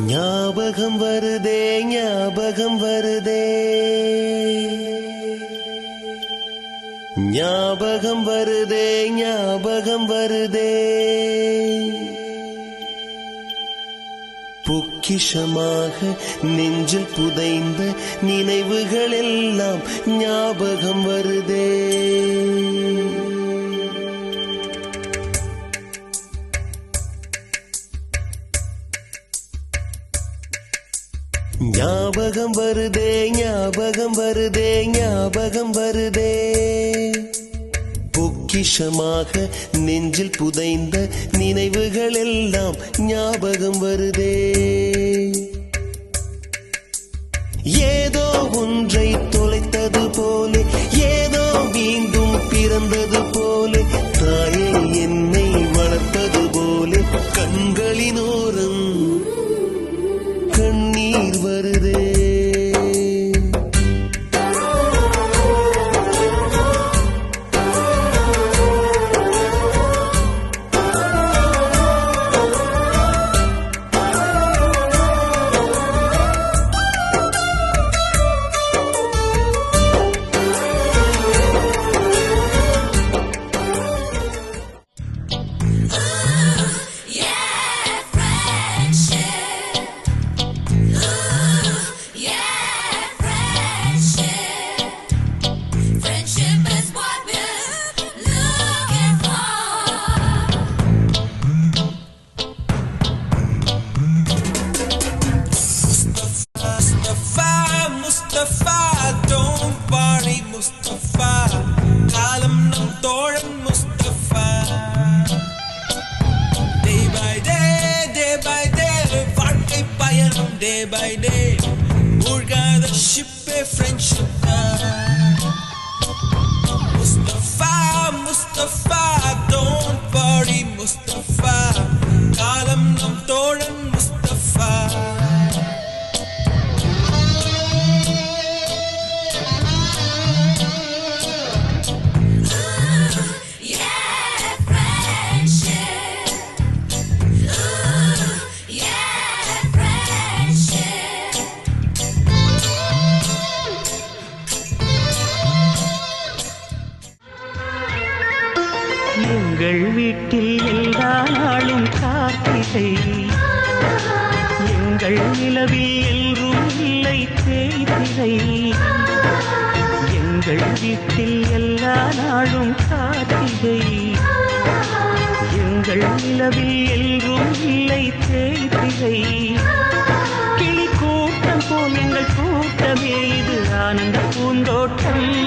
ஞாபகம் வருதே ஞாபகம் வருதே ஞாபகம் வருதே ஞாபகம் வருதே பொக்கிஷமாக நெஞ்சில் புதைந்த நினைவுகள் எல்லாம் ஞாபகம் வருதே ஞாபகம் வருதே ஞாபகம் வருதே ஞாபகம் வருதே பொக்கிஷமாக நெஞ்சில் புதைந்த நினைவுகள் எல்லாம் ஞாபகம் வருதே ஏதோ ஒன்றை தொலைத்தது போலே ஏதோ மீண்டும் பிறந்தது போலே தாயே என்னை வளர்ப்பது போலே கண்களினோரம் கண்ணீர் வருதே Day by day, ஊழ்காத ஷிப்பே friendship Mustafa Mustafa don't worry Mustafa காலம் நம் தோழன் முஸ்தபா எங்கள் வீட்டில் எல்லா நாளும் கார்த்திகை எங்கள் நிலவில் எல்லோரும் இல்லை தேய்திரை எங்கள் வீட்டில் எல்லா நாளும் கார்த்திகை எங்கள் நிலவில் எல்லோரும் இல்லை தேய்திரை கிளி கூட்டம் போல் எங்கள் கூட்டமே இது ஆனந்த பூந்தோட்டம்